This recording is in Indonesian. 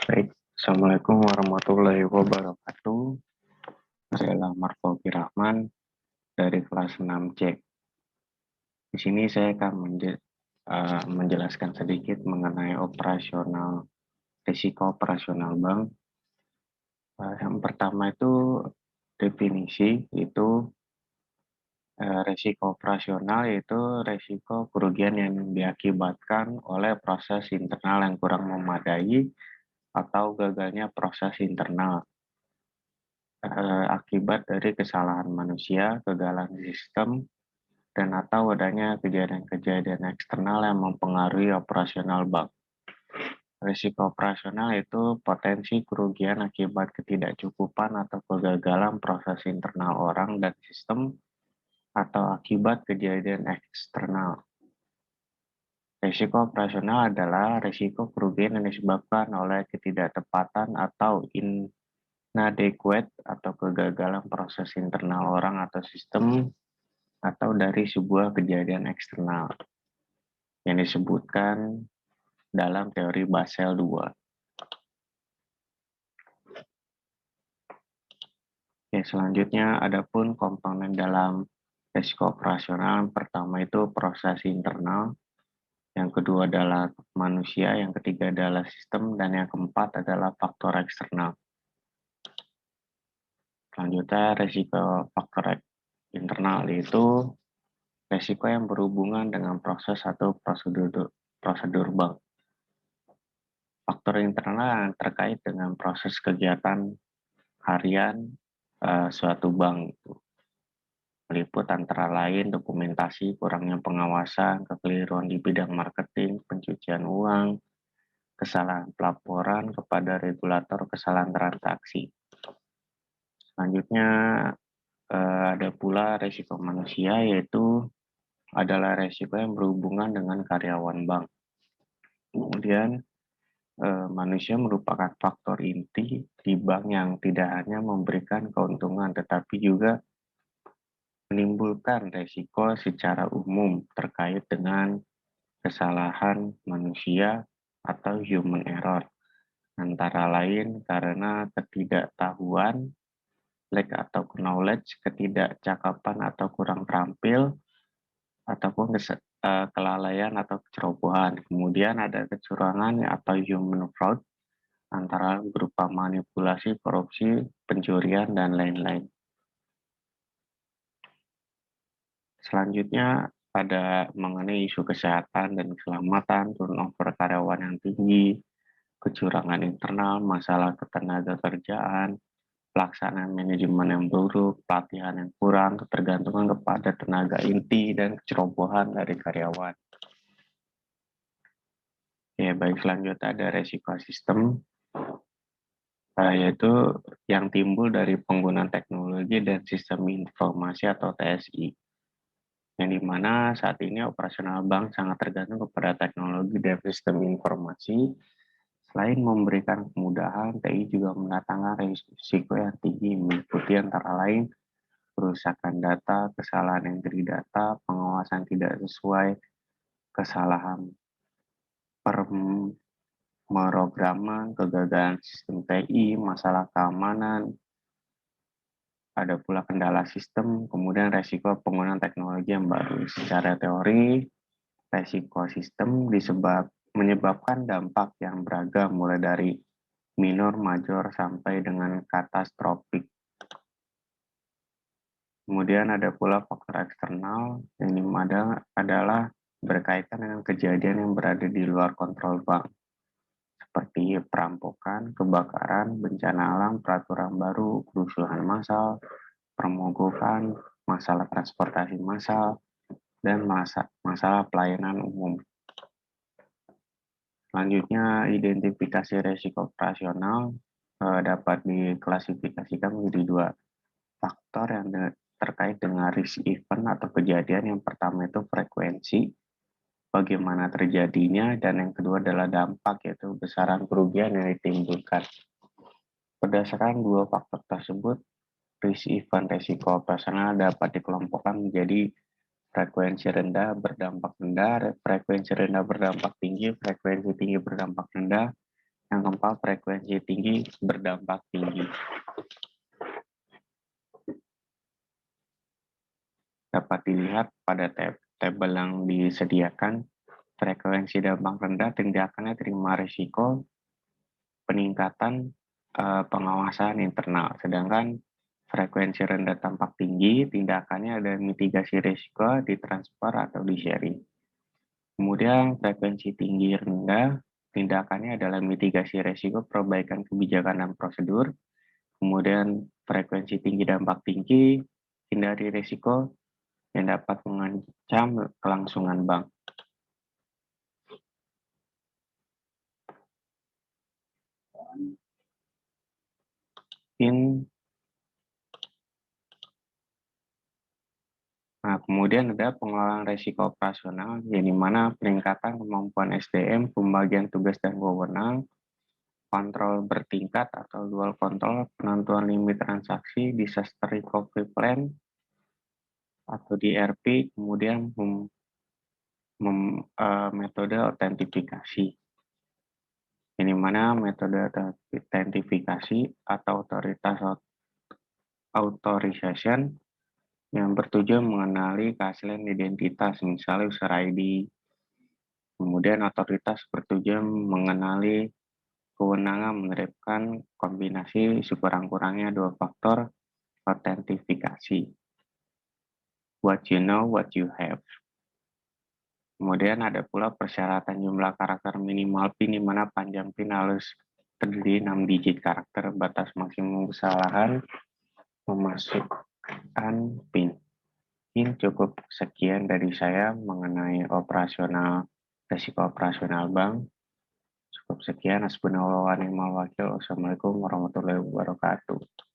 Baik, Assalamualaikum warahmatullahi wabarakatuh. Saya Marfoki Rahman dari kelas 6C. Di sini saya akan menjelaskan sedikit mengenai risiko operasional bank. Yang pertama itu definisi, itu risiko operasional yaitu risiko kerugian yang diakibatkan oleh proses internal yang kurang memadai atau gagalnya proses internal akibat dari kesalahan manusia, kegagalan sistem, dan atau adanya kejadian-kejadian eksternal yang mempengaruhi operasional bank. Risiko operasional itu potensi kerugian akibat ketidakcukupan atau kegagalan proses internal orang dan sistem atau akibat kejadian eksternal. Risiko operasional adalah risiko kerugian yang disebabkan oleh ketidaktepatan atau inadequate atau kegagalan proses internal orang atau sistem atau dari sebuah kejadian eksternal yang disebutkan dalam teori Basel II. Oke, selanjutnya adapun komponen dalam risiko operasional. Yang pertama itu proses internal, yang kedua adalah manusia, yang ketiga adalah sistem, dan yang keempat adalah faktor eksternal. Selanjutnya risiko faktor internal itu risiko yang berhubungan dengan proses atau prosedur bank. Faktor internal yang terkait dengan proses kegiatan harian suatu bank itu meliput antara lain dokumentasi, kurangnya pengawasan, kekeliruan di bidang marketing, pencucian uang, kesalahan pelaporan kepada regulator, kesalahan transaksi. Selanjutnya ada pula risiko manusia, yaitu adalah risiko yang berhubungan dengan karyawan bank. Kemudian manusia merupakan faktor inti di bank yang tidak hanya memberikan keuntungan tetapi juga menimbulkan risiko secara umum terkait dengan kesalahan manusia atau human error, antara lain karena ketidaktahuan, lack atau knowledge, ketidakcakapan atau kurang terampil, ataupun kelalaian atau kecerobohan. Kemudian ada kecurangan atau human fraud, antara berupa manipulasi, korupsi, pencurian, dan lain-lain. Selanjutnya ada mengenai isu kesehatan dan keselamatan, turnover karyawan yang tinggi, kecurangan internal, masalah ketenaga kerjaan, pelaksanaan manajemen yang buruk, pelatihan yang kurang, ketergantungan kepada tenaga inti, dan kecerobohan dari karyawan. Ya, baik, selanjutnya ada resiko sistem, yaitu yang timbul dari penggunaan teknologi dan sistem informasi atau TSI. Yang dimana saat ini operasional bank sangat tergantung kepada teknologi dan sistem informasi. Selain memberikan kemudahan, TI juga mendatangkan risiko yang tinggi, meliputi antara lain kerusakan data, kesalahan entry data, pengawasan tidak sesuai, kesalahan pemrograman, kegagalan sistem TI, masalah keamanan, ada pula kendala sistem, kemudian resiko penggunaan teknologi yang baru. Secara teori, resiko sistem menyebabkan dampak yang beragam, mulai dari minor, major, sampai dengan katastrofik. Kemudian ada pula faktor eksternal, yang adalah berkaitan dengan kejadian yang berada di luar kontrol bank, seperti perampokan, kebakaran, bencana alam, peraturan baru, kerusuhan massal, permogokan, masalah transportasi massal, dan masalah pelayanan umum. Selanjutnya, identifikasi risiko operasional dapat diklasifikasikan menjadi dua faktor yang terkait dengan risk event atau kejadian. Yang pertama itu frekuensi, bagaimana terjadinya, dan yang kedua adalah dampak, yaitu besaran kerugian yang ditimbulkan. Berdasarkan dua faktor tersebut, risk event risiko operasional dapat dikelompokkan menjadi frekuensi rendah berdampak rendah, frekuensi rendah berdampak tinggi, frekuensi tinggi berdampak rendah, Yang keempat, frekuensi tinggi berdampak tinggi. Dapat dilihat pada tabel yang disediakan, frekuensi dampak rendah tindakannya terima risiko peningkatan pengawasan internal. Sedangkan frekuensi rendah tampak tinggi, tindakannya ada mitigasi risiko di transfer atau di sharing. Kemudian frekuensi tinggi rendah, tindakannya adalah mitigasi risiko perbaikan kebijakan dan prosedur. Kemudian frekuensi tinggi dampak tinggi, hindari risiko yang dapat mengancam kelangsungan bank. Nah, kemudian ada pengelolaan risiko operasional, yang mana peningkatan kemampuan SDM, pembagian tugas dan wewenang, kontrol bertingkat atau dual control, penentuan limit transaksi, disaster recovery plan, atau DRP, kemudian metode autentifikasi. Ini mana metode autentifikasi atau otoritas authorization yang bertujuan mengenali keaslian identitas, misalnya user ID. Kemudian otoritas bertujuan mengenali kewenangan menerapkan kombinasi sekurang-kurangnya dua faktor autentifikasi. What you know, what you have. Kemudian ada pula persyaratan jumlah karakter minimal PIN, di mana panjang PIN harus terdiri 6 digit karakter, batas maksimum kesalahan memasukkan PIN. Mungkin cukup sekian dari saya mengenai risiko operasional bank. Cukup sekian. Assalamualaikum warahmatullahi wabarakatuh.